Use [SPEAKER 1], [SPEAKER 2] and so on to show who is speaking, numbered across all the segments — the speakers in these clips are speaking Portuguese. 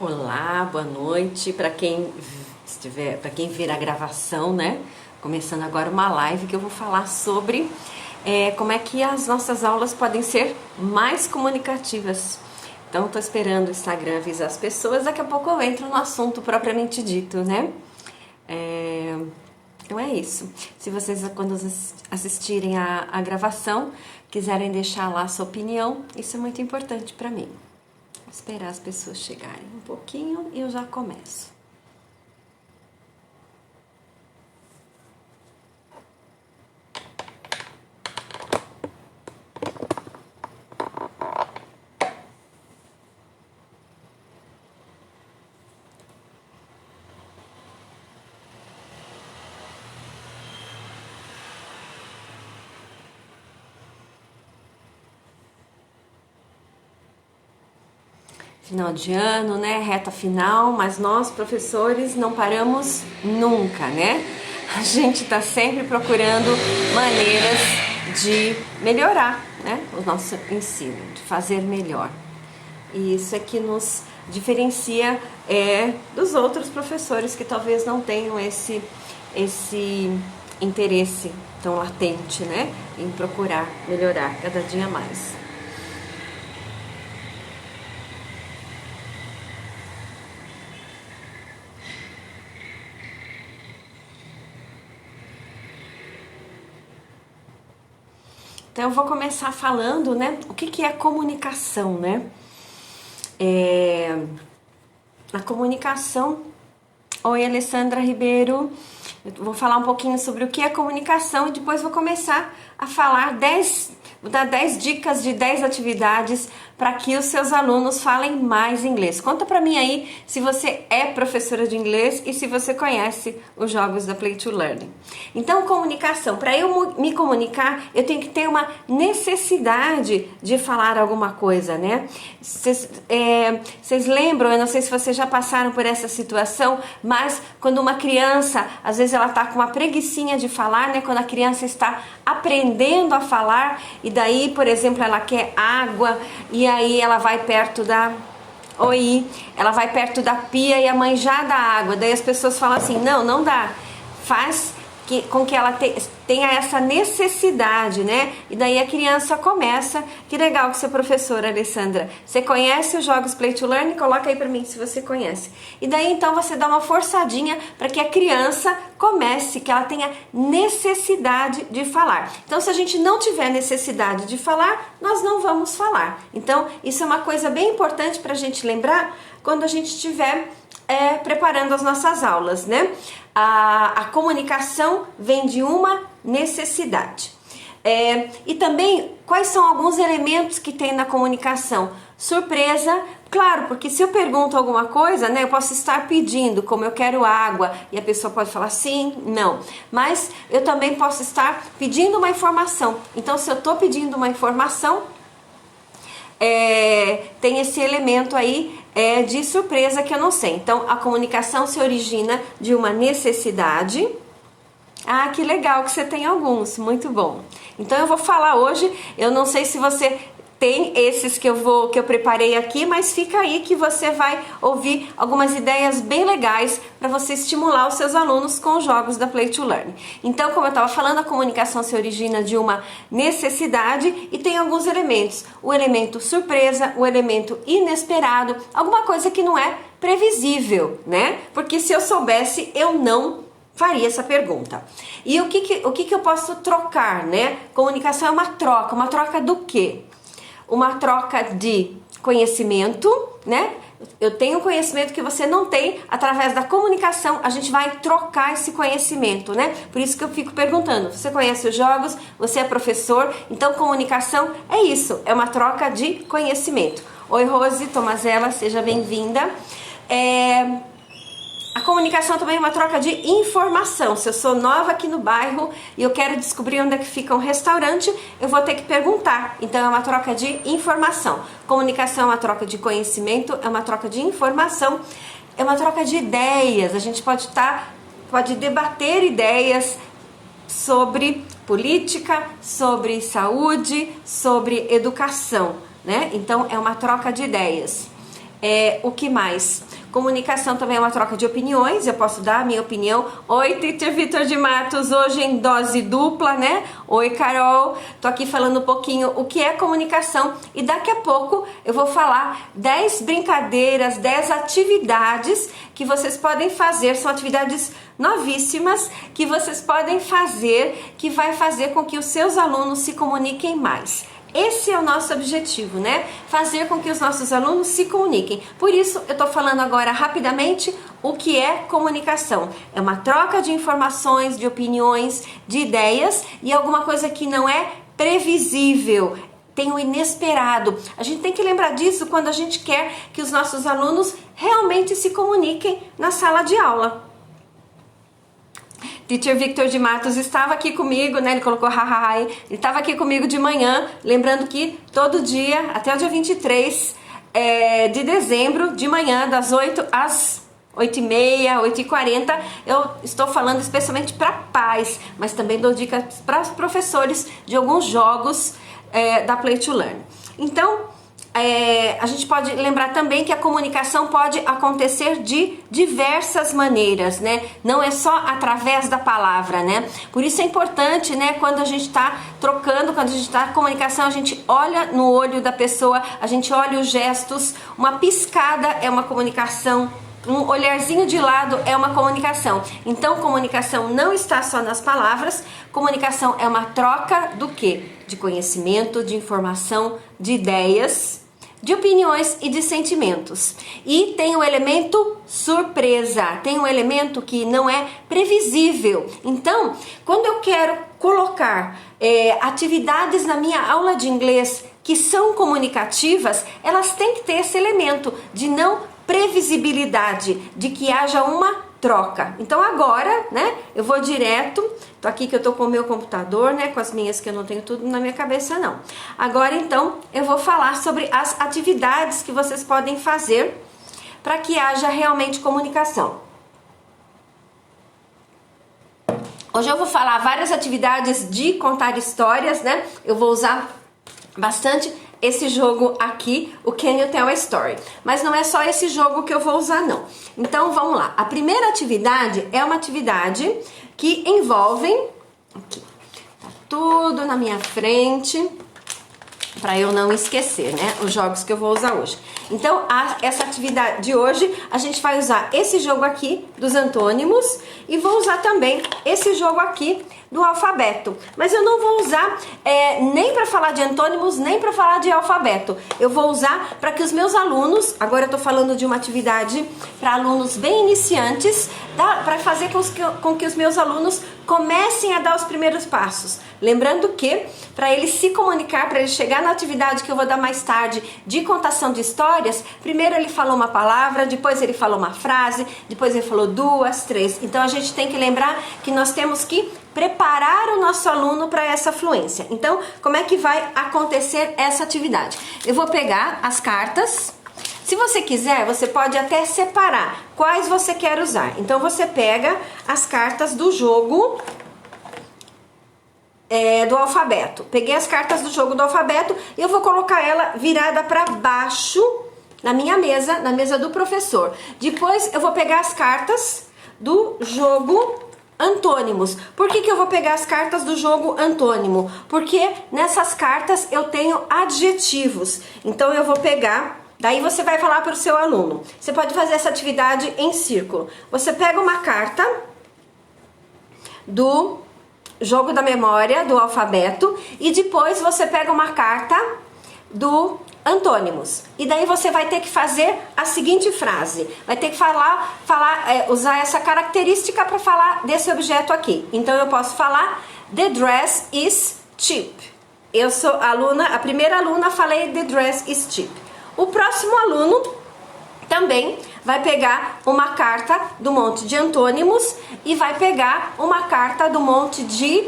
[SPEAKER 1] Olá, boa noite para quem estiver, para quem vir a gravação, né? Começando agora uma live que eu vou falar sobre como é que as nossas aulas podem ser mais comunicativas. Então, estou esperando o Instagram avisar as pessoas. Daqui a pouco eu entro no assunto propriamente dito, né? Então é isso. Se vocês, quando assistirem a gravação, quiserem deixar lá a sua opinião, isso é muito importante para mim. Vou esperar as pessoas chegarem um pouquinho e eu já começo. Final de ano, né? Reta final, mas nós, professores, não paramos nunca, né? A gente está sempre procurando maneiras de melhorar, né? O nosso ensino, de fazer melhor. E isso é que nos diferencia dos outros professores que talvez não tenham esse interesse tão latente, né? Em procurar melhorar cada dia mais. Então eu vou começar falando, né, o que é comunicação, né? A comunicação... Oi, Alessandra Ribeiro. Eu vou falar um pouquinho sobre o que é comunicação e depois vou começar a falar vou dar 10 dicas de 10 atividades para que os seus alunos falem mais inglês. Conta para mim aí se você é professora de inglês e se você conhece os jogos da Play to Learn. Então, comunicação. Para eu me comunicar, eu tenho que ter uma necessidade de falar alguma coisa, né? Vocês lembram, eu não sei se vocês já passaram por essa situação, mas quando uma criança, às vezes ela tá com uma preguicinha de falar, né? Quando a criança está aprendendo a falar e daí, por exemplo, ela quer água e aí ela vai perto ela vai perto da pia e a mãe já dá água. Daí as pessoas falam assim, não dá. Faz com que ela tenha essa necessidade, né? E daí a criança começa. Que legal que você é professora, Alessandra. Você conhece os jogos Play to Learn? Coloca aí pra mim se você conhece. E daí então você dá uma forçadinha para que a criança comece, que ela tenha necessidade de falar. Então, se a gente não tiver necessidade de falar, nós não vamos falar. Então, isso é uma coisa bem importante pra gente lembrar quando a gente estiver preparando as nossas aulas, né? A comunicação vem de uma necessidade. E também, quais são alguns elementos que tem na comunicação? Surpresa, claro, porque se eu pergunto alguma coisa, né, eu posso estar pedindo, como eu quero água, e a pessoa pode falar sim, não. Mas eu também posso estar pedindo uma informação. Então, se eu estou pedindo uma informação, tem esse elemento aí de surpresa que eu não sei. Então, a comunicação se origina de uma necessidade. Ah, que legal que você tem alguns, muito bom. Então, eu vou falar hoje, eu não sei se você tem esses que eu preparei aqui, mas fica aí que você vai ouvir algumas ideias bem legais para você estimular os seus alunos com os jogos da Play to Learn. Então, como eu estava falando, a comunicação se origina de uma necessidade e tem alguns elementos. O elemento surpresa, o elemento inesperado, alguma coisa que não é previsível, né? Porque se eu soubesse, eu não faria essa pergunta. E o que eu posso trocar, né? Comunicação é uma troca do quê? Uma troca de conhecimento, né? Eu tenho conhecimento que você não tem, através da comunicação a gente vai trocar esse conhecimento, né? Por isso que eu fico perguntando, você conhece os jogos, você é professor, então comunicação é isso, é uma troca de conhecimento. Oi Rose Tomazella, seja bem-vinda. A comunicação também é uma troca de informação. Se eu sou nova aqui no bairro e eu quero descobrir onde é que fica um restaurante, eu vou ter que perguntar. Então é uma troca de informação. Comunicação é uma troca de conhecimento, é uma troca de informação, é uma troca de ideias. A gente pode debater ideias sobre política, sobre saúde, sobre educação, né? Então é uma troca de ideias. O que mais? Comunicação também é uma troca de opiniões, eu posso dar a minha opinião. Oi, Teacher Vitor de Matos, hoje em dose dupla, né? Oi, Carol, tô aqui falando um pouquinho o que é comunicação e daqui a pouco eu vou falar 10 brincadeiras, 10 atividades que vocês podem fazer, são atividades novíssimas que vocês podem fazer, que vai fazer com que os seus alunos se comuniquem mais. Esse é o nosso objetivo, né? Fazer com que os nossos alunos se comuniquem. Por isso, eu tô falando agora rapidamente o que é comunicação. É uma troca de informações, de opiniões, de ideias e alguma coisa que não é previsível. Tem o inesperado. A gente tem que lembrar disso quando a gente quer que os nossos alunos realmente se comuniquem na sala de aula. Teacher Victor de Matos estava aqui comigo, né? Ele colocou hahaha. Ele estava aqui comigo de manhã, lembrando que todo dia, até o dia 23 de dezembro, de manhã, das 8 às 8h30, 8h40, eu estou falando especialmente para pais, mas também dou dicas para os professores de alguns jogos da Play to Learn. Então, a gente pode lembrar também que a comunicação pode acontecer de diversas maneiras, né? Não é só através da palavra, né? Por isso é importante, né? Quando a gente está trocando, quando a gente está em comunicação, a gente olha no olho da pessoa, a gente olha os gestos, uma piscada é uma comunicação, um olharzinho de lado é uma comunicação. Então, comunicação não está só nas palavras, comunicação é uma troca do quê? De conhecimento, de informação, de ideias, de opiniões e de sentimentos. E tem o elemento surpresa, tem um elemento que não é previsível. Então, quando eu quero colocar atividades na minha aula de inglês que são comunicativas, elas têm que ter esse elemento de não previsibilidade, de que haja uma troca. Então agora, né, eu vou direto, tô aqui que eu tô com o meu computador, né, com as minhas que eu não tenho tudo na minha cabeça não. Agora então, eu vou falar sobre as atividades que vocês podem fazer para que haja realmente comunicação. Hoje eu vou falar várias atividades de contar histórias, né, eu vou usar bastante esse jogo aqui, o Can You Tell a Story. Mas não é só esse jogo que eu vou usar, não. Então, vamos lá. A primeira atividade é uma atividade que envolve... Aqui, tá tudo na minha frente, para eu não esquecer, né? Os jogos que eu vou usar hoje. Então, essa atividade de hoje, a gente vai usar esse jogo aqui, dos antônimos, e vou usar também esse jogo aqui, do alfabeto. Mas eu não vou usar nem para falar de antônimos, nem para falar de alfabeto. Eu vou usar para que os meus alunos, agora eu tô falando de uma atividade para alunos bem iniciantes, para fazer com que os meus alunos comecem a dar os primeiros passos. Lembrando que, para eles se comunicar, para eles chegar na atividade que eu vou dar mais tarde, de contação de histórias, primeiro ele falou uma palavra, depois ele falou uma frase, depois ele falou 2, 3. Então a gente tem que lembrar que nós temos que preparar o nosso aluno para essa fluência. Então, como é que vai acontecer essa atividade? Eu vou pegar as cartas. Se você quiser, você pode até separar quais você quer usar. Então, você pega as cartas do jogo do alfabeto. Peguei as cartas do jogo do alfabeto e eu vou colocar ela virada para baixo na minha mesa, na mesa do professor. Depois, eu vou pegar as cartas do jogo antônimos. Por que eu vou pegar as cartas do jogo antônimo? Porque nessas cartas eu tenho adjetivos. Então eu vou pegar, daí você vai falar para o seu aluno. Você pode fazer essa atividade em círculo. Você pega uma carta do jogo da memória, do alfabeto, e depois você pega uma carta do antônimos. E daí você vai ter que fazer a seguinte frase. Vai ter que usar essa característica para falar desse objeto aqui. Então eu posso falar The dress is cheap. Eu sou a primeira aluna, falei The dress is cheap. O próximo aluno também vai pegar uma carta do monte de antônimos e vai pegar uma carta do monte de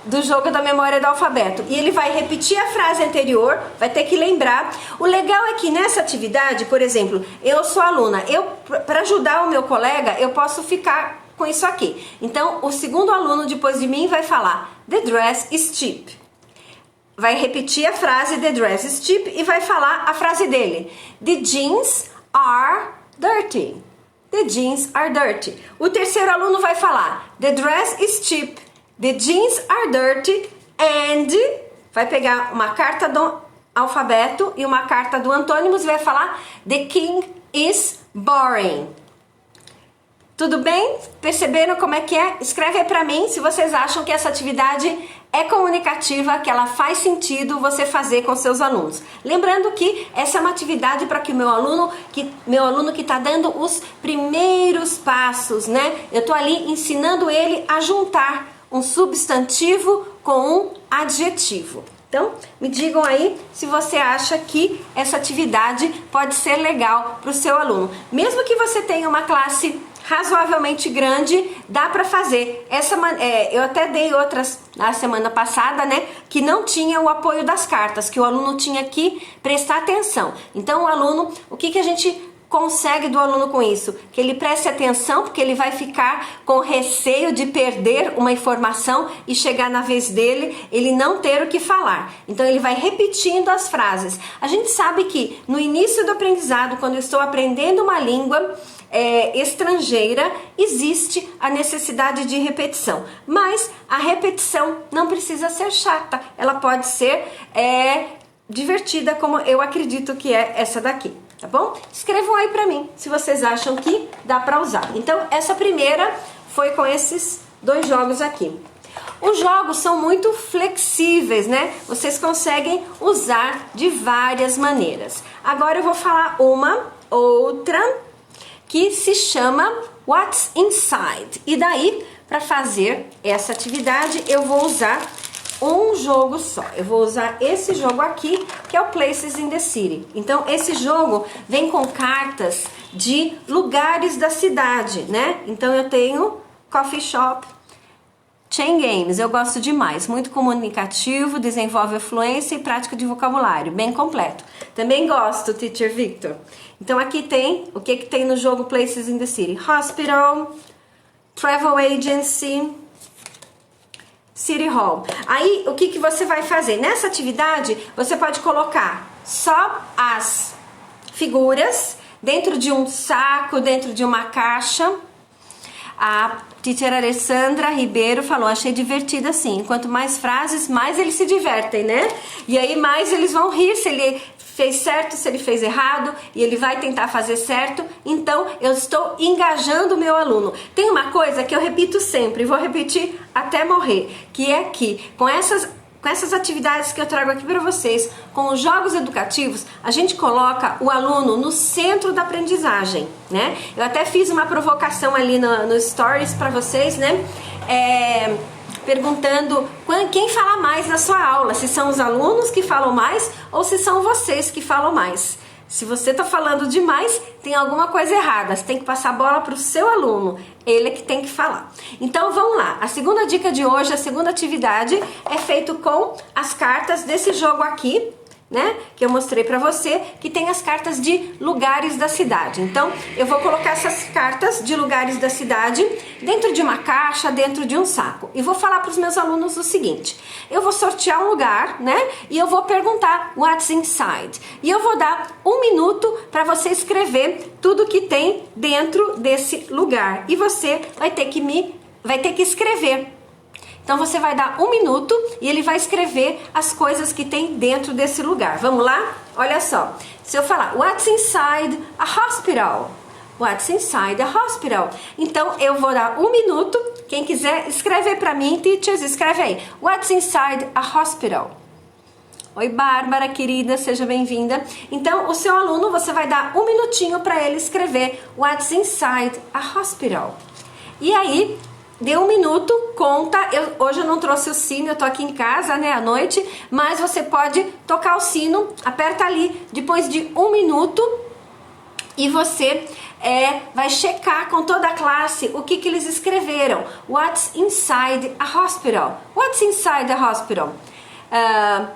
[SPEAKER 1] do jogo da memória do alfabeto. E ele vai repetir a frase anterior, vai ter que lembrar. O legal é que nessa atividade, por exemplo, eu sou aluna, para ajudar o meu colega, eu posso ficar com isso aqui. Então, o segundo aluno depois de mim vai falar The dress is cheap. vai repetir a frase the dress is cheap e vai falar a frase dele. The jeans are dirty. The jeans are dirty. O terceiro aluno vai falar the dress is cheap. The jeans are dirty and vai pegar uma carta do alfabeto e uma carta do antônimos e vai falar the king is boring. Tudo bem? Perceberam como é que é? Escreve aí pra mim se vocês acham que essa atividade é comunicativa, que ela faz sentido você fazer com seus alunos. Lembrando que essa é uma atividade para que meu aluno que está dando os primeiros passos, né? Eu tô ali ensinando ele a juntar um substantivo com um adjetivo. Então, me digam aí se você acha que essa atividade pode ser legal para o seu aluno. Mesmo que você tenha uma classe razoavelmente grande, dá para fazer. Eu até dei outras na semana passada, né, que não tinha o apoio das cartas, que o aluno tinha que prestar atenção. Então, o aluno, o que a gente consegue do aluno com isso? Que ele preste atenção, porque ele vai ficar com receio de perder uma informação e chegar na vez dele, ele não ter o que falar. Então ele vai repetindo as frases. A gente sabe que no início do aprendizado, quando eu estou aprendendo uma língua estrangeira, existe a necessidade de repetição, mas a repetição não precisa ser chata, ela pode ser divertida, como eu acredito que é essa daqui. Tá bom? Escrevam aí pra mim se vocês acham que dá pra usar. Então, essa primeira foi com esses dois jogos aqui. Os jogos são muito flexíveis, né? Vocês conseguem usar de várias maneiras. Agora eu vou falar outra que se chama What's Inside. E daí, para fazer essa atividade, eu vou usar um jogo só. Eu vou usar esse jogo aqui, que é o Places in the City. Então, esse jogo vem com cartas de lugares da cidade, né? Então, eu tenho Coffee Shop, Chain Games, eu gosto demais. Muito comunicativo, desenvolve a fluência e prática de vocabulário. Bem completo. Também gosto, Teacher Victor. Então, aqui tem, o que tem no jogo Places in the City? Hospital, Travel Agency, City Hall. Aí, o que você vai fazer? Nessa atividade, você pode colocar só as figuras dentro de um saco, dentro de uma caixa. A teacher Alessandra Ribeiro falou, achei divertida assim. Quanto mais frases, mais eles se divertem, né? E aí, mais eles vão rir se ele fez certo, se ele fez errado, e ele vai tentar fazer certo. Então, eu estou engajando o meu aluno. Tem uma coisa que eu repito sempre, vou repetir até morrer, que é que com essas atividades que eu trago aqui para vocês, com os jogos educativos, a gente coloca o aluno no centro da aprendizagem, né? Eu até fiz uma provocação ali no Stories para vocês, né? Perguntando quem fala mais na sua aula, se são os alunos que falam mais ou se são vocês que falam mais. Se você está falando demais, tem alguma coisa errada. Você tem que passar a bola para o seu aluno. Ele é que tem que falar. Então, vamos lá. A segunda dica de hoje, a segunda atividade, é feito com as cartas desse jogo aqui, né? Que eu mostrei para você, que tem as cartas de lugares da cidade. Então, eu vou colocar essas cartas de lugares da cidade dentro de uma caixa, dentro de um saco. E vou falar para os meus alunos o seguinte. Eu vou sortear um lugar, né? E eu vou perguntar what's inside. E eu vou dar 1 minuto para você escrever tudo que tem dentro desse lugar. E você vai ter que escrever. Então, você vai dar 1 minuto e ele vai escrever as coisas que tem dentro desse lugar. Vamos lá? Olha só. Se eu falar, what's inside a hospital? What's inside a hospital? Então, eu vou dar 1 minuto. Quem quiser, escreve para mim, teachers, escreve aí. What's inside a hospital? Oi, Bárbara, querida, seja bem-vinda. Então, o seu aluno, você vai dar 1 minutinho para ele escrever what's inside a hospital. E aí, deu 1 minuto, conta. Hoje eu não trouxe o sino, eu tô aqui em casa, né, à noite, mas você pode tocar o sino, aperta ali, depois de 1 minuto, e você vai checar com toda a classe o que eles escreveram. What's inside a hospital? What's inside a hospital?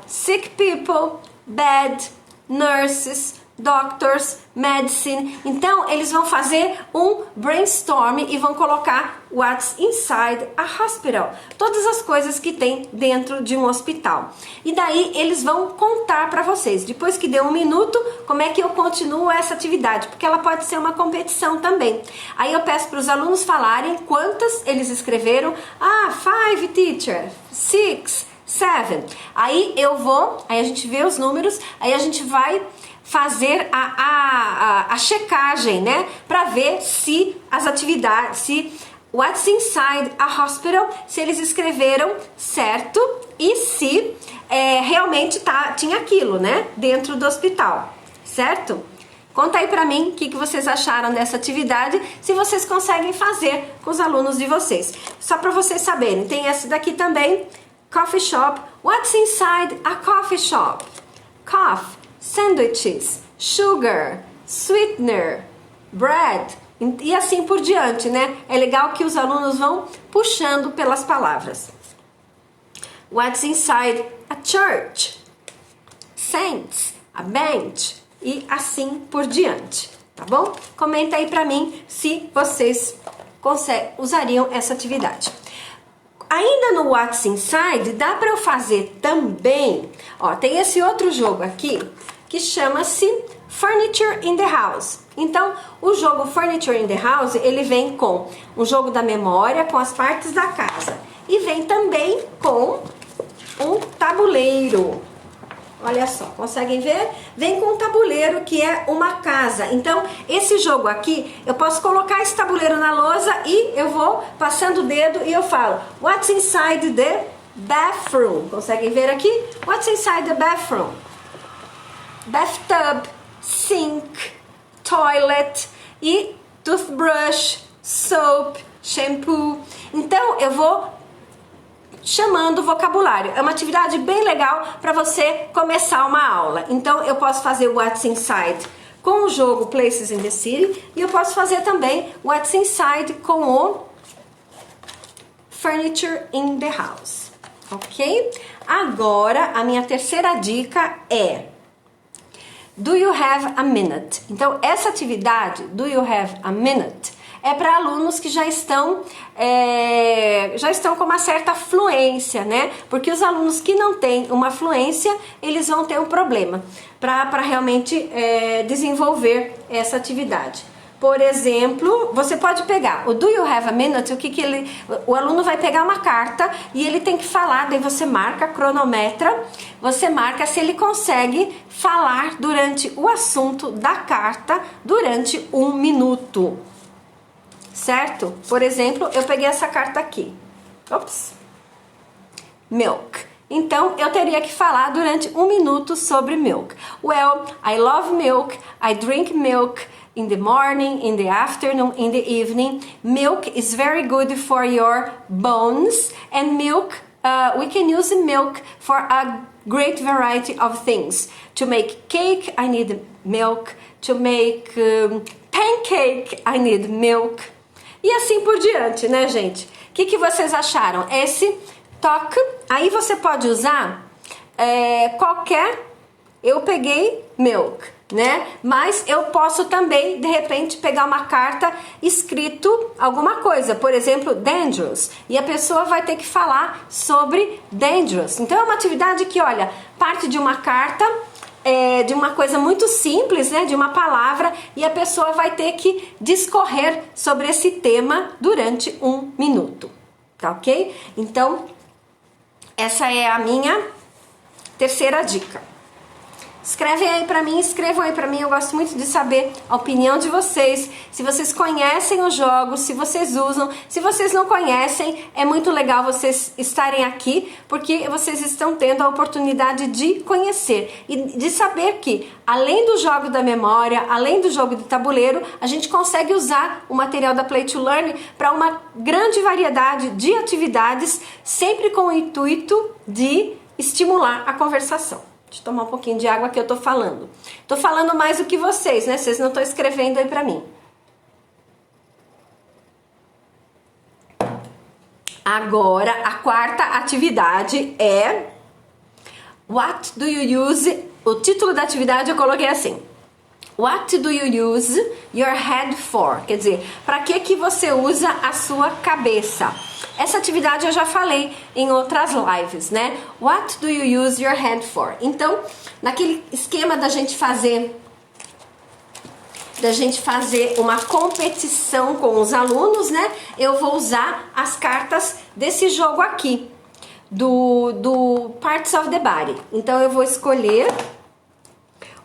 [SPEAKER 1] Sick people, bed, nurses, doctors, medicine. Então, eles vão fazer um brainstorm e vão colocar what's inside a hospital. Todas as coisas que tem dentro de um hospital. E daí, eles vão contar para vocês. Depois que deu 1 minuto, como é que eu continuo essa atividade? Porque ela pode ser uma competição também. Aí eu peço para os alunos falarem quantas eles escreveram. 5, teacher, 6, 7. Aí a gente vê os números, aí a gente vai fazer a checagem, né? Para ver se as atividades, se what's inside a hospital, se eles escreveram certo e se realmente tinha aquilo, né? Dentro do hospital, certo? Conta aí pra mim o que vocês acharam dessa atividade, se vocês conseguem fazer com os alunos de vocês. Só para vocês saberem, tem essa daqui também, coffee shop. What's inside a coffee shop? Coffee, sandwiches, sugar, sweetener, bread e assim por diante, né? É legal que os alunos vão puxando pelas palavras. What's inside a church? Saints, a bench e assim por diante, tá bom? Comenta aí pra mim se vocês usariam essa atividade. Ainda no What's Inside, dá para eu fazer também, ó, tem esse outro jogo aqui que chama-se Furniture in the House. Então, o jogo Furniture in the House, ele vem com um jogo da memória, com as partes da casa. E vem também com um tabuleiro. Olha só, conseguem ver? Vem com um tabuleiro que é uma casa. Então, esse jogo aqui, eu posso colocar esse tabuleiro na lousa e eu vou passando o dedo e eu falo What's inside the bathroom? Conseguem ver aqui? What's inside the bathroom? Bathtub, sink, toilet e toothbrush, soap, shampoo. Então, eu vou chamando o vocabulário. É uma atividade bem legal para você começar uma aula. Então, eu posso fazer o What's Inside com o jogo Places in the City e eu posso fazer também What's Inside com o Furniture in the House. Ok? Agora, a minha terceira dica é Do you have a minute? Então, essa atividade, Do you have a minute? É para alunos que já estão com uma certa fluência, né? Porque os alunos que não têm uma fluência, eles vão ter um problema para realmente desenvolver essa atividade. Por exemplo, você pode pegar o Do you have a minute? O aluno vai pegar uma carta e ele tem que falar, daí você marca, cronometra, você marca se ele consegue falar durante o assunto da carta durante 1 minuto. Certo? Por exemplo, eu peguei essa carta aqui. Ops. Milk. Então, eu teria que falar durante 1 minuto sobre milk. Well, I love milk. I drink milk in the morning, in the afternoon, in the evening. Milk is very good for your bones. And milk, we can use milk for a great variety of things. To make cake, I need milk. To make pancake, I need milk. E assim por diante, né, gente? O que vocês acharam? Esse toque, aí você pode usar qualquer... Eu peguei milk, né? Mas eu posso também, de repente, pegar uma carta escrito alguma coisa. Por exemplo, dangerous. E a pessoa vai ter que falar sobre dangerous. Então, é uma atividade que, olha, parte de uma carta... de uma coisa muito simples, né, de uma palavra, e a pessoa vai ter que discorrer sobre esse tema durante 1 minuto, tá ok? Então, essa é a minha terceira dica. Escrevem aí pra mim, escrevam aí pra mim, eu gosto muito de saber a opinião de vocês, se vocês conhecem os jogos, se vocês usam, se vocês não conhecem, é muito legal vocês estarem aqui, porque vocês estão tendo a oportunidade de conhecer e de saber que, além do jogo da memória, além do jogo de tabuleiro, a gente consegue usar o material da Play to Learn para uma grande variedade de atividades, sempre com o intuito de estimular a conversação. Deixa eu tomar um pouquinho de água que eu tô falando. Tô falando mais do que vocês, né? Vocês não estão escrevendo aí pra mim. Agora, a quarta atividade é What do you use? O título da atividade eu coloquei assim. What do you use your head for? Quer dizer, para que você usa a sua cabeça? Essa atividade eu já falei em outras lives, né? What do you use your head for? Então, naquele esquema da gente fazer uma competição com os alunos, né? Eu vou usar as cartas desse jogo aqui, do Parts of the Body. Então, eu vou escolher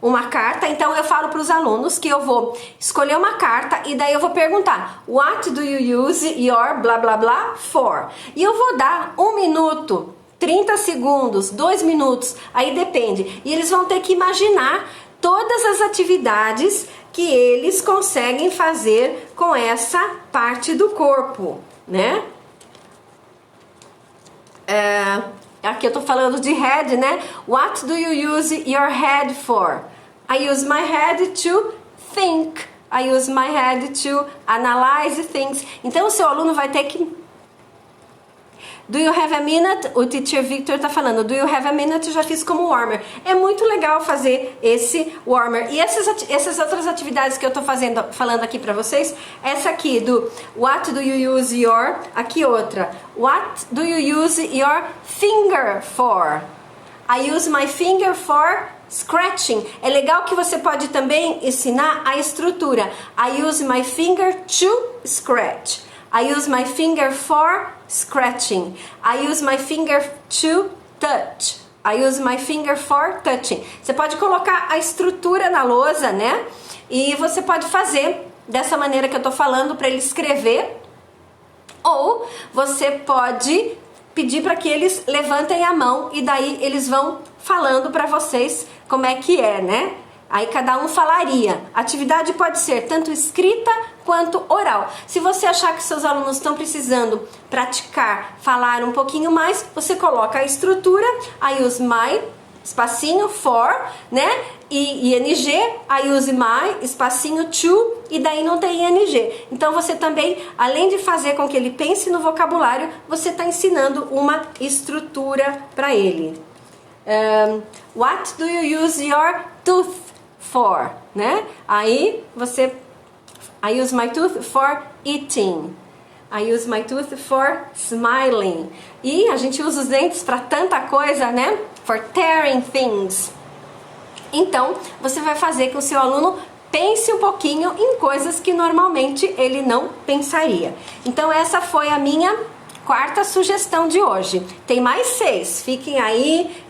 [SPEAKER 1] uma carta, então eu falo para os alunos que eu vou escolher uma carta e daí eu vou perguntar What do you use your blá blá blá for? E eu vou dar 1 minuto, 30 segundos, 2 minutos, aí depende. E eles vão ter que imaginar todas as atividades que eles conseguem fazer com essa parte do corpo, né? Aqui eu tô falando de head, né? What do you use your head for? I use my head to think. I use my head to analyze things. Então o seu aluno vai ter que... Do you have a minute? O teacher Victor tá falando. Do you have a minute? Eu já fiz como warmer. É muito legal fazer esse warmer. E essas outras atividades que eu tô falando aqui pra vocês. Essa aqui do What do you use your... Aqui outra. What do you use your finger for? I use my finger for scratching. É legal que você pode também ensinar a estrutura. I use my finger to scratch. I use my finger for scratching. I use my finger to touch. I use my finger for touching. Você pode colocar a estrutura na lousa, né? E você pode fazer dessa maneira que eu tô falando para ele escrever. Ou você pode pedir para que eles levantem a mão e daí eles vão falando para vocês como é que é, né? Aí cada um falaria. A atividade pode ser tanto escrita quanto oral. Se você achar que seus alunos estão precisando praticar, falar um pouquinho mais, você coloca a estrutura, I use my, espacinho, for, né? E ing, I use my, espacinho, to, e daí não tem ing. Então você também, além de fazer com que ele pense no vocabulário, você está ensinando uma estrutura para ele. What do you use your tooth for, né? Aí você, I use my tooth for eating. I use my tooth for smiling. E a gente usa os dentes para tanta coisa, né? For tearing things. Então, você vai fazer que o seu aluno pense um pouquinho em coisas que normalmente ele não pensaria. Então, essa foi a minha quarta sugestão de hoje. Tem mais 6. Fiquem aí.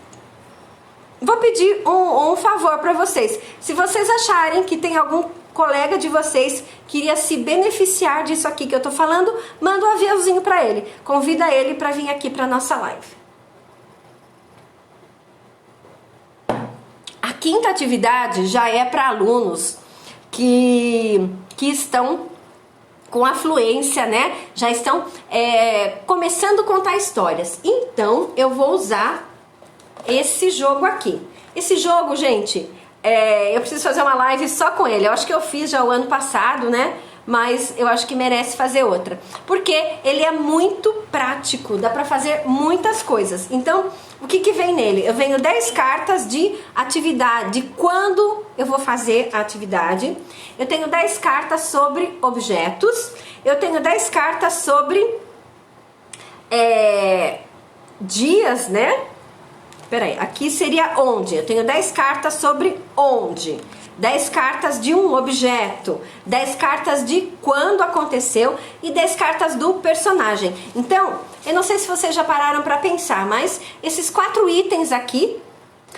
[SPEAKER 1] Vou pedir um favor para vocês. Se vocês acharem que tem algum colega de vocês que iria se beneficiar disso aqui que eu tô falando, manda um aviãozinho para ele. Convida ele para vir aqui para nossa live. A quinta atividade já é para alunos que estão com afluência, né? Já estão começando a contar histórias. Então, eu vou usar esse jogo aqui. Esse jogo, gente, eu preciso fazer uma live só com ele. Eu acho que eu fiz já o ano passado, né? Mas eu acho que merece fazer outra. Porque ele é muito prático, dá pra fazer muitas coisas. Então, o que que vem nele? Eu venho 10 cartas de atividade, de quando eu vou fazer a atividade. Eu tenho 10 cartas sobre objetos. Eu tenho 10 cartas sobre dias, né? Peraí, aqui seria onde. Eu tenho 10 cartas sobre onde. 10 cartas de um objeto. 10 cartas de quando aconteceu. E 10 cartas do personagem. Então, eu não sei se vocês já pararam para pensar, mas esses 4 itens aqui,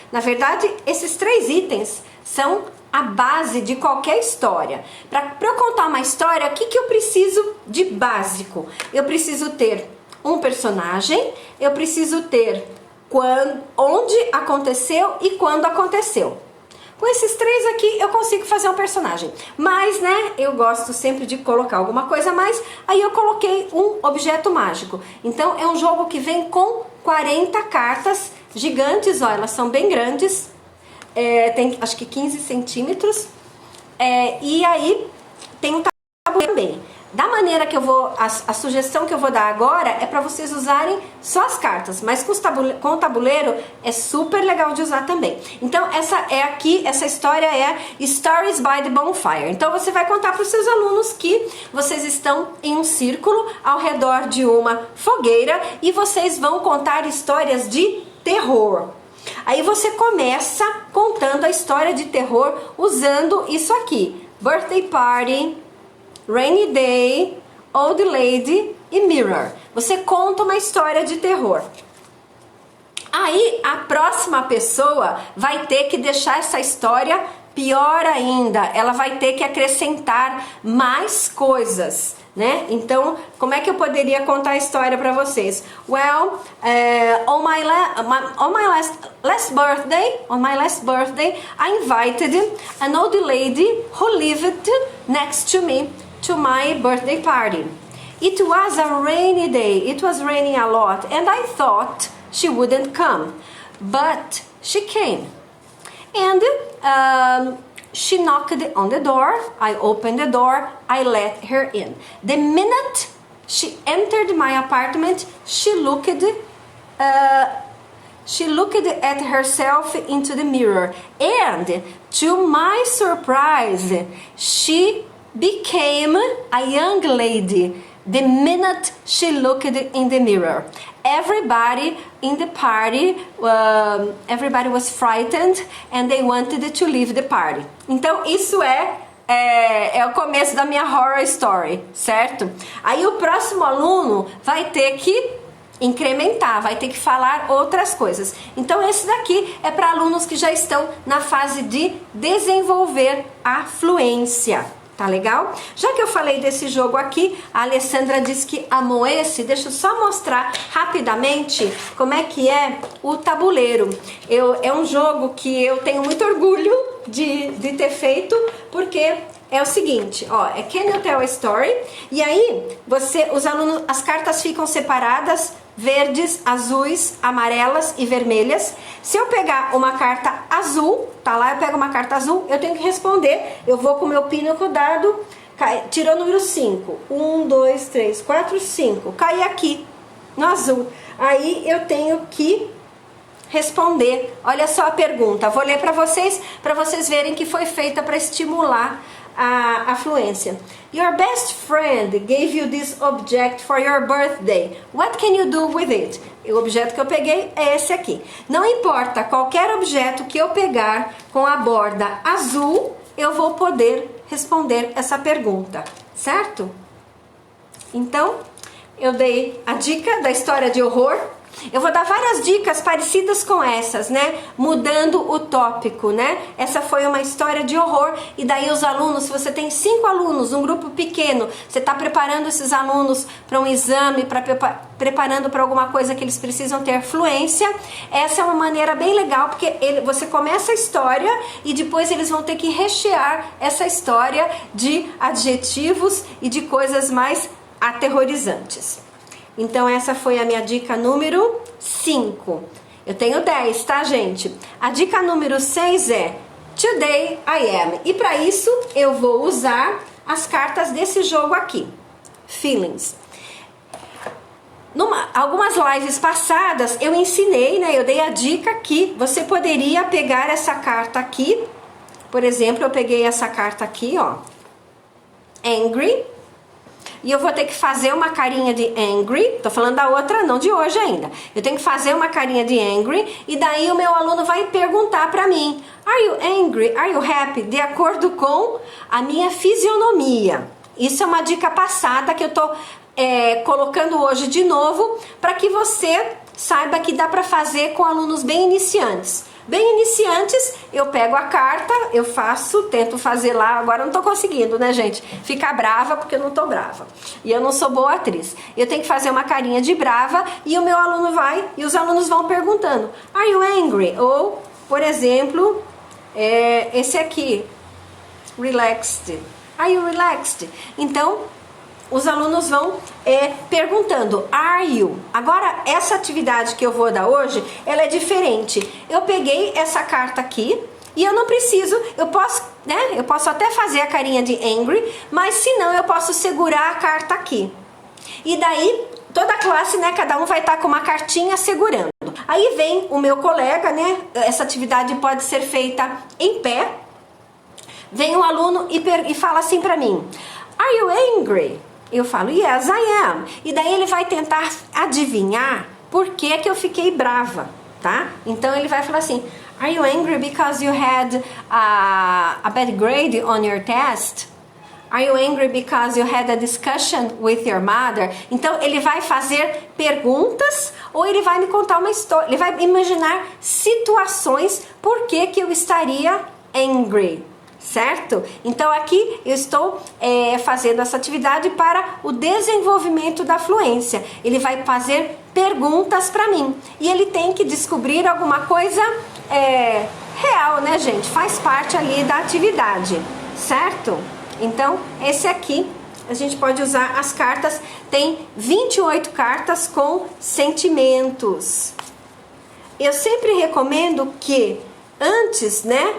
[SPEAKER 1] na verdade, esses 3 itens são a base de qualquer história. Para eu contar uma história, o que que eu preciso de básico? Eu preciso ter um personagem, eu preciso ter onde aconteceu e quando aconteceu. Com esses 3 aqui eu consigo fazer um personagem. Mas, né, eu gosto sempre de colocar alguma coisa a mais. Aí eu coloquei um objeto mágico. Então é um jogo que vem com 40 cartas gigantes, ó, elas são bem grandes. Tem acho que 15 centímetros. E aí tem um tabuleiro também. Da maneira que eu vou, a sugestão que eu vou dar agora é para vocês usarem só as cartas, mas com o tabuleiro é super legal de usar também. Então essa história é Stories by the Bonfire. Então você vai contar para os seus alunos que vocês estão em um círculo ao redor de uma fogueira e vocês vão contar histórias de terror. Aí você começa contando a história de terror usando isso aqui: birthday party, rainy day, old lady e mirror. Você conta uma história de terror. Aí a próxima pessoa vai ter que deixar essa história pior ainda. Ela vai ter que acrescentar mais coisas, né? Então, como é que eu poderia contar a história para vocês? Well, on my last birthday, I invited an old lady who lived next to me to my birthday party. It was a rainy day. It was raining a lot, and I thought she wouldn't come, but she came. And she knocked on the door. I opened the door. I let her in. The minute she entered my apartment, she looked at herself into the mirror, and to my surprise, she became a young lady the minute she looked in the mirror. Everybody in the party, everybody was frightened and they wanted to leave the party. Então isso é o começo da minha horror story, certo? Aí o próximo aluno vai ter que incrementar, vai ter que falar outras coisas. Então esse daqui é para alunos que já estão na fase de desenvolver a fluência. Tá legal? Já que eu falei desse jogo aqui, a Alessandra disse que amou esse. Deixa eu só mostrar rapidamente como é que é o tabuleiro. É um jogo que eu tenho muito orgulho de ter feito, porque é o seguinte, ó, é Can You Tell a Story? E aí, os alunos, as cartas ficam separadas, verdes, azuis, amarelas e vermelhas. Se eu pegar uma carta azul, tá lá, eu pego uma carta azul, eu tenho que responder. Eu vou com o meu pínaco dado, tirou o número 5. 1, 2, 3, 4, 5. Cai aqui, no azul. Aí eu tenho que responder. Olha só a pergunta. Vou ler para vocês verem que foi feita para estimular a fluência. Your best friend gave you this object for your birthday. What can you do with it? O objeto que eu peguei é esse aqui. Não importa, qualquer objeto que eu pegar com a borda azul, eu vou poder responder essa pergunta, certo? Então, eu dei a dica da história de horror. Eu vou dar várias dicas parecidas com essas, né? Mudando o tópico, né? Essa foi uma história de horror. E daí os alunos, se você tem 5 alunos, um grupo pequeno, você está preparando esses alunos para um exame, preparando para alguma coisa que eles precisam ter fluência. Essa é uma maneira bem legal, porque você começa a história e depois eles vão ter que rechear essa história de adjetivos e de coisas mais aterrorizantes. Então essa foi a minha dica número 5. Eu tenho 10, tá, gente? A dica número 6 é Today I am. E para isso eu vou usar as cartas desse jogo aqui, Feelings. Algumas lives passadas eu ensinei, né? Eu dei a dica que você poderia pegar essa carta aqui. Por exemplo, eu peguei essa carta aqui, ó, Angry. E eu vou ter que fazer uma carinha de angry. Tô falando da outra, não de hoje ainda. Eu tenho que fazer uma carinha de angry. E daí o meu aluno vai perguntar pra mim: Are you angry? Are you happy? De acordo com a minha fisionomia. Isso é uma dica passada que eu tô colocando hoje de novo, para que você saiba que dá pra fazer com alunos bem iniciantes. Bem iniciantes, eu pego a carta, eu tento fazer lá, agora eu não tô conseguindo, né, gente? Ficar brava, porque eu não tô brava. E eu não sou boa atriz. Eu tenho que fazer uma carinha de brava e o meu aluno vai, e os alunos vão perguntando: Are you angry? Ou, por exemplo, esse aqui, relaxed. Are you relaxed? Então, os alunos vão perguntando, are you? Agora, essa atividade que eu vou dar hoje, ela é diferente. Eu peguei essa carta aqui E eu não preciso, eu posso, né? Eu posso até fazer a carinha de angry, mas se não, eu posso segurar a carta aqui. E daí, toda a classe, né? Cada um vai estar com uma cartinha segurando. Aí vem o meu colega, né? Essa atividade pode ser feita em pé. Vem um aluno e fala assim pra mim: Are you angry? Eu falo, yes, I am. E daí ele vai tentar adivinhar por que que eu fiquei brava, tá? Então ele vai falar assim: Are you angry because you had a bad grade on your test? Are you angry because you had a discussion with your mother? Então ele vai fazer perguntas ou ele vai me contar uma história. Ele vai imaginar situações por que que eu estaria angry. Certo? Então aqui eu estou fazendo essa atividade para o desenvolvimento da fluência. Ele vai fazer perguntas para mim e ele tem que descobrir alguma coisa real, né, gente? Faz parte ali da atividade, certo? Então esse aqui a gente pode usar as cartas. Tem 28 cartas com sentimentos. Eu sempre recomendo que antes, né,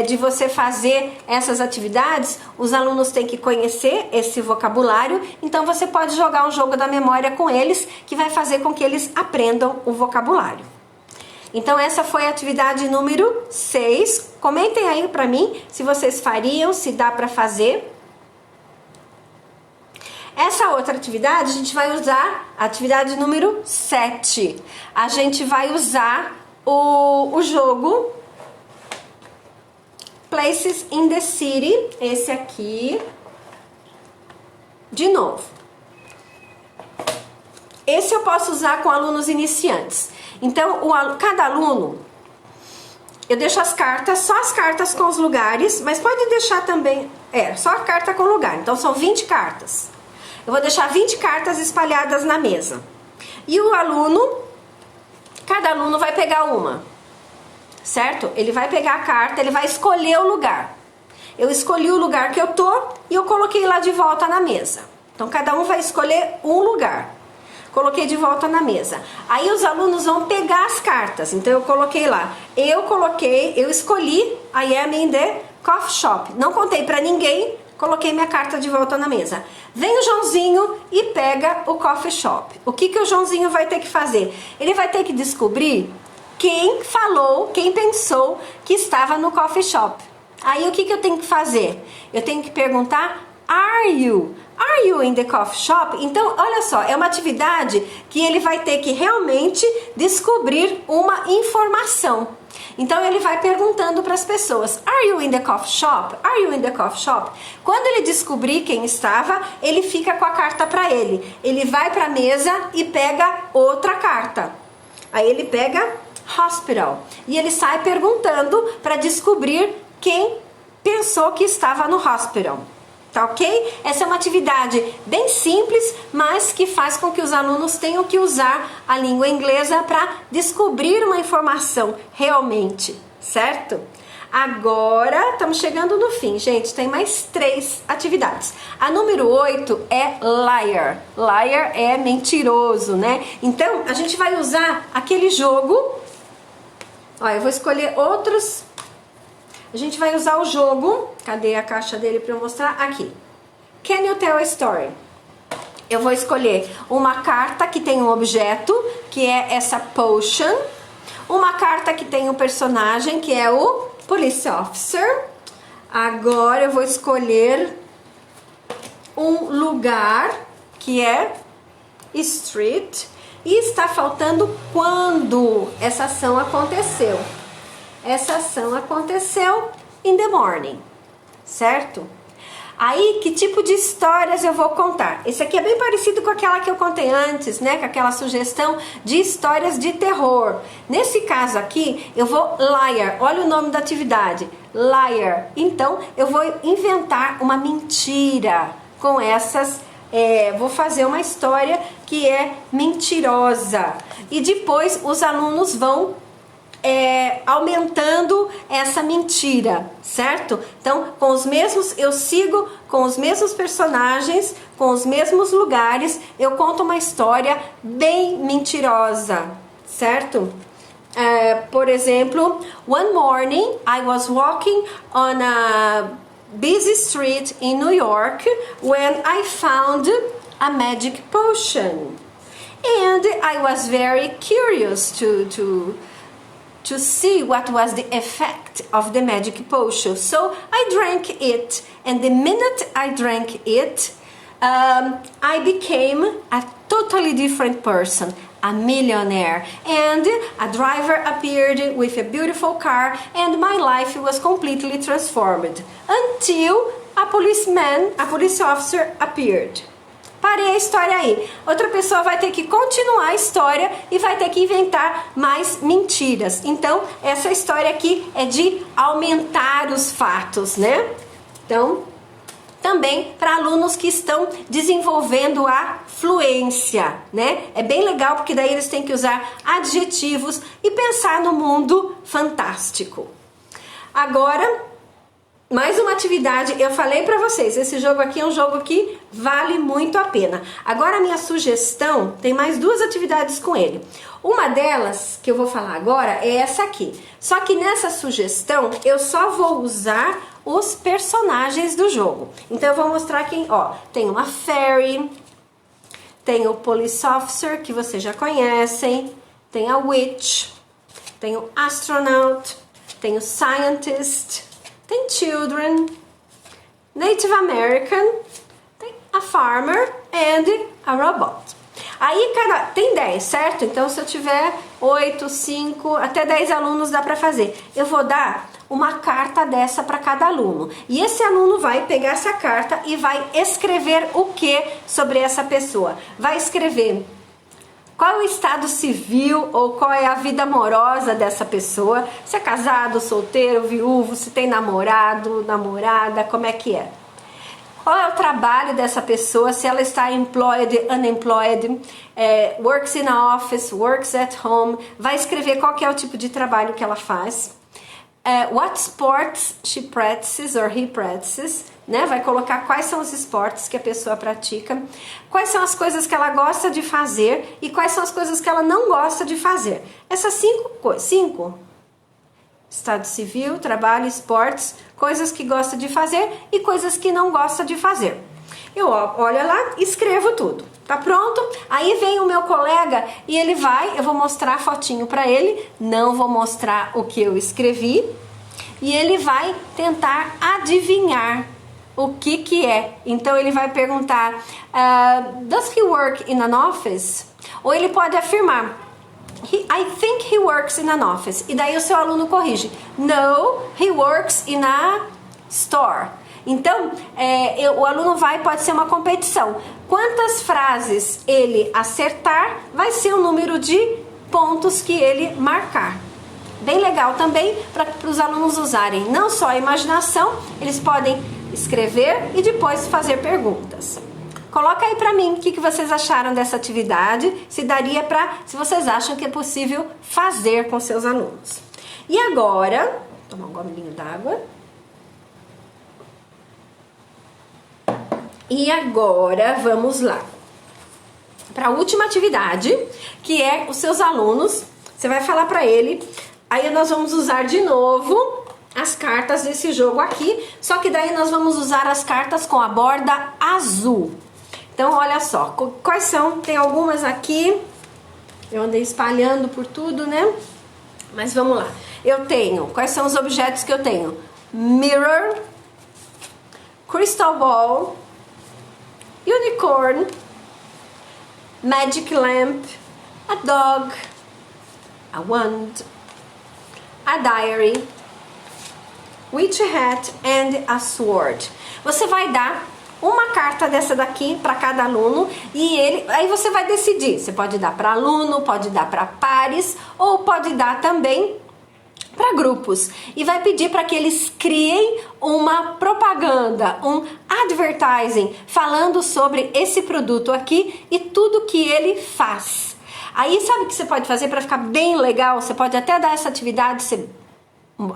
[SPEAKER 1] de você fazer essas atividades, os alunos têm que conhecer esse vocabulário, então você pode jogar um jogo da memória com eles, que vai fazer com que eles aprendam o vocabulário. Então essa foi a atividade número 6, comentem aí pra mim se vocês fariam, se dá pra fazer. Essa outra atividade a gente vai usar, a atividade número 7, a gente vai usar o jogo Places in the City, esse aqui, de novo. Esse eu posso usar com alunos iniciantes. Então, cada aluno, eu deixo as cartas, só as cartas com os lugares, mas pode deixar também, só a carta com lugar. Então, são 20 cartas. Eu vou deixar 20 cartas espalhadas na mesa. E o aluno, cada aluno vai pegar uma. Certo? Ele vai pegar a carta, ele vai escolher o lugar. Eu escolhi o lugar que eu tô e eu coloquei lá de volta na mesa. Então cada um vai escolher um lugar. Coloquei de volta na mesa. Aí os alunos vão pegar as cartas. Então eu coloquei lá. Eu escolhi I am in the coffee shop. Não contei pra ninguém, coloquei minha carta de volta na mesa. Vem o Joãozinho e pega o coffee shop. O que o Joãozinho vai ter que fazer? Ele vai ter que descobrir quem falou, quem pensou que estava no coffee shop. Aí o que eu tenho que fazer? Eu tenho que perguntar, Are you in the coffee shop? Então, olha só, é uma atividade que ele vai ter que realmente descobrir uma informação. Então ele vai perguntando para as pessoas, Are you in the coffee shop? Are you in the coffee shop? Quando ele descobrir quem estava, ele fica com a carta para ele. Ele vai para a mesa e pega outra carta. Aí ele pega hospital. E ele sai perguntando para descobrir quem pensou que estava no hospital. Tá ok? Essa é uma atividade bem simples, mas que faz com que os alunos tenham que usar a língua inglesa para descobrir uma informação realmente, certo? Agora, estamos chegando no fim, gente. Tem mais 3 atividades. A número 8 é liar. Liar é mentiroso, né? Então, a gente vai usar aquele jogo. Ó, eu vou escolher outros. A gente vai usar o jogo. Cadê a caixa dele para eu mostrar? Aqui. Can you tell a story? Eu vou escolher uma carta que tem um objeto, que é essa potion. Uma carta que tem um personagem, que é o police officer. Agora eu vou escolher um lugar, que é street. E está faltando quando essa ação aconteceu. Essa ação aconteceu in the morning, certo? Aí, que tipo de histórias eu vou contar? Esse aqui é bem parecido com aquela que eu contei antes, né? Com aquela sugestão de histórias de terror. Nesse caso aqui, eu vou liar. Olha o nome da atividade, liar. Então, eu vou inventar uma mentira com essas. Vou fazer uma história que é mentirosa. E depois os alunos vão aumentando essa mentira, certo? Então, eu sigo com os mesmos personagens, com os mesmos lugares, eu conto uma história bem mentirosa, certo? Por exemplo, one morning I was walking on a busy street in New York when I found a magic potion. And I was very curious to see what was the effect of the magic potion. So I drank it, and the minute I drank it, I became a totally different person, a millionaire, and a driver appeared with a beautiful car, and my life was completely transformed until a police officer appeared. Parei a história aí. Outra pessoa vai ter que continuar a história e vai ter que inventar mais mentiras. Então, essa história aqui é de aumentar os fatos, né? Então, também para alunos que estão desenvolvendo a fluência, né? É bem legal porque daí eles têm que usar adjetivos e pensar no mundo fantástico. Agora, mais uma atividade, eu falei para vocês, esse jogo aqui é um jogo que vale muito a pena. Agora a minha sugestão, tem mais duas atividades com ele. Uma delas, que eu vou falar agora, é essa aqui. Só que nessa sugestão, eu só vou usar os personagens do jogo. Então eu vou mostrar quem, ó, tem uma fairy, tem o police officer, que vocês já conhecem, tem a witch, tem o astronaut, tem o scientist, tem children, Native American, tem a farmer and a robot. Aí tem 10, certo? Então se eu tiver 8, 5, até 10 alunos dá para fazer. Eu vou dar uma carta dessa para cada aluno. E esse aluno vai pegar essa carta e vai escrever o que sobre essa pessoa? Vai escrever qual é o estado civil ou qual é a vida amorosa dessa pessoa, se é casado, solteiro, viúvo, se tem namorado, namorada, como é que é. Qual é o trabalho dessa pessoa, se ela está employed, unemployed, works in a office, works at home, vai escrever qual que é o tipo de trabalho que ela faz. What sports she practices or he practices, né? Vai colocar quais são os esportes que a pessoa pratica, quais são as coisas que ela gosta de fazer e quais são as coisas que ela não gosta de fazer. Essas 5, estado civil, trabalho, esportes, coisas que gosta de fazer e coisas que não gosta de fazer. Eu olho lá, escrevo tudo. Tá pronto? Aí vem o meu colega e ele vai, eu vou mostrar a fotinho para ele, não vou mostrar o que eu escrevi, e ele vai tentar adivinhar o que é. Então ele vai perguntar, does he work in an office? Ou ele pode afirmar, I think he works in an office. E daí o seu aluno corrige, no, he works in a store. Então, o aluno pode ser uma competição. Quantas frases ele acertar, vai ser o número de pontos que ele marcar. Bem legal também para os alunos usarem não só a imaginação, eles podem escrever e depois fazer perguntas. Coloca aí para mim o que vocês acharam dessa atividade, se vocês acham que é possível fazer com seus alunos. E agora, vou tomar um golinho d'água. E agora vamos lá para a última atividade, que é os seus alunos. Você vai falar para ele, aí nós vamos usar de novo as cartas desse jogo aqui, só que daí nós vamos usar as cartas com a borda azul. Então olha só, quais são? Tem algumas aqui, eu andei espalhando por tudo, né? Mas vamos lá. Eu tenho, quais são os objetos que eu tenho? Mirror, crystal ball, unicorn, magic lamp, a dog, a wand, a diary, witch hat and a sword. Você vai dar uma carta dessa daqui para cada aluno e aí você vai decidir. Você pode dar para aluno, pode dar para pares ou pode dar também para grupos, e vai pedir para que eles criem uma propaganda, um advertising, falando sobre esse produto aqui e tudo que ele faz. Aí sabe o que você pode fazer para ficar bem legal? Você pode até dar essa atividade, você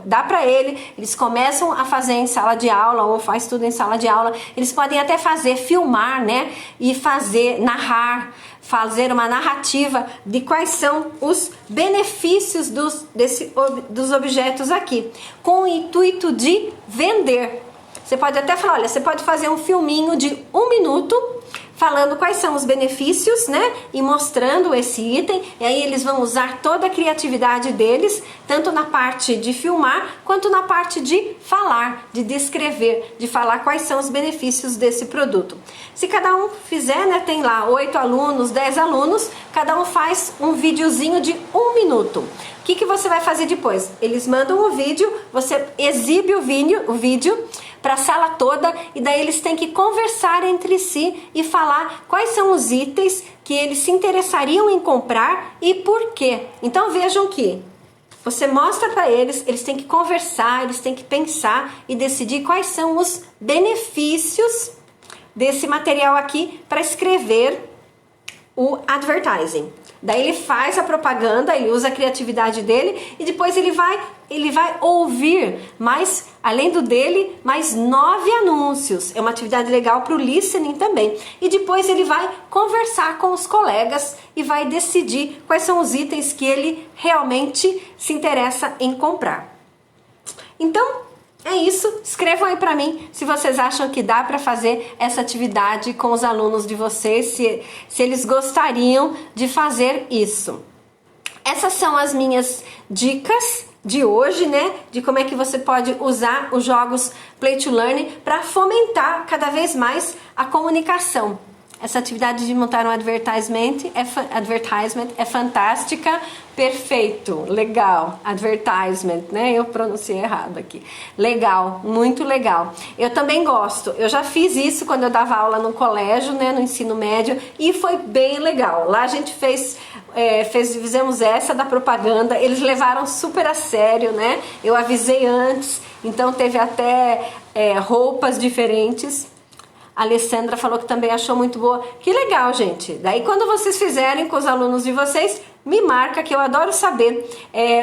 [SPEAKER 1] dá para eles começam a fazer em sala de aula ou faz tudo em sala de aula. Eles podem até filmar, né? E narrar, fazer uma narrativa de quais são os benefícios dos objetos aqui, com o intuito de vender. Você pode até falar, olha, você pode fazer um filminho de 1 minuto falando quais são os benefícios, né? E mostrando esse item. E aí eles vão usar toda a criatividade deles, tanto na parte de filmar, quanto na parte de falar, de descrever, de falar quais são os benefícios desse produto. Se cada um fizer, né? Tem lá 8 alunos, 10 alunos, cada um faz um videozinho de 1 minuto. O que você vai fazer depois? Eles mandam o vídeo, você exibe o vídeo para a sala toda, e daí eles têm que conversar entre si e falar quais são os itens que eles se interessariam em comprar e por quê. Então vejam que você mostra para eles têm que conversar, eles têm que pensar e decidir quais são os benefícios desse material aqui para escrever o advertising. Daí ele faz a propaganda, ele usa a criatividade dele e depois ele vai ouvir mais, além do dele, mais 9 anúncios. É uma atividade legal para o listening também. E depois ele vai conversar com os colegas e vai decidir quais são os itens que ele realmente se interessa em comprar. Então, é isso. Escrevam aí para mim se vocês acham que dá para fazer essa atividade com os alunos de vocês, se eles gostariam de fazer isso. Essas são as minhas dicas de hoje, né? De como é que você pode usar os jogos Play to Learn para fomentar cada vez mais a comunicação. Essa atividade de montar um advertisement é fantástica, perfeito, legal, advertisement, né? Eu pronunciei errado aqui. Legal, muito legal. Eu também gosto, eu já fiz isso quando eu dava aula no colégio, né? No ensino médio, e foi bem legal. Lá a gente fizemos essa da propaganda, eles levaram super a sério, né? Eu avisei antes, então teve até roupas diferentes. A Alessandra falou que também achou muito boa. Que legal, gente. Daí quando vocês fizerem com os alunos de vocês, me marca, que eu adoro saber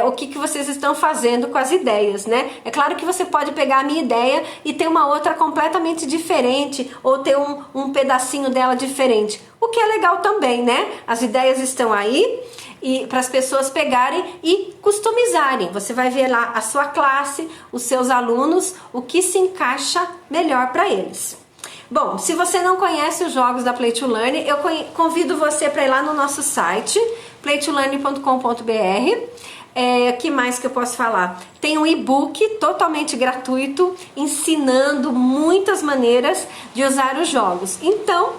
[SPEAKER 1] o que vocês estão fazendo com as ideias, né? É claro que você pode pegar a minha ideia e ter uma outra completamente diferente, ou ter um pedacinho dela diferente. O que é legal também, né? As ideias estão aí e para as pessoas pegarem e customizarem. Você vai ver lá a sua classe, os seus alunos, o que se encaixa melhor para eles. Bom, se você não conhece os jogos da Play to Learn, eu convido você para ir lá no nosso site, playtolearn.com.br. Que mais que eu posso falar? Tem um e-book totalmente gratuito, ensinando muitas maneiras de usar os jogos. Então,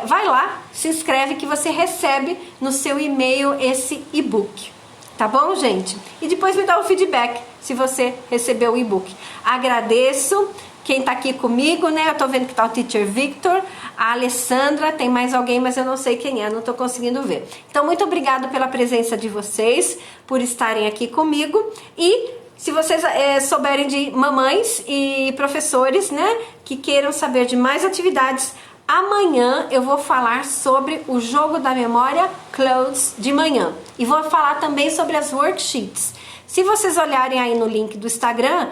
[SPEAKER 1] vai lá, se inscreve que você recebe no seu e-mail esse e-book. Tá bom, gente? E depois me dá o feedback se você recebeu o e-book. Agradeço quem tá aqui comigo, né? Eu tô vendo que tá o Teacher Victor, a Alessandra, tem mais alguém, mas eu não sei quem é, não tô conseguindo ver. Então, muito obrigado pela presença de vocês, por estarem aqui comigo. E se vocês souberem de mamães e professores, né, que queiram saber de mais atividades, amanhã eu vou falar sobre o jogo da memória Clothes de manhã. E vou falar também sobre as worksheets. Se vocês olharem aí no link do Instagram,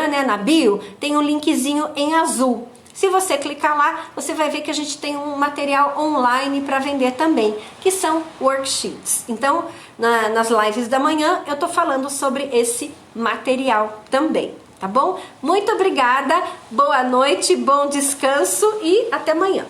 [SPEAKER 1] né, na bio, tem um linkzinho em azul. Se você clicar lá, você vai ver que a gente tem um material online para vender também, que são worksheets. Então, nas lives da manhã, eu tô falando sobre esse material também, tá bom? Muito obrigada, boa noite, bom descanso e até amanhã.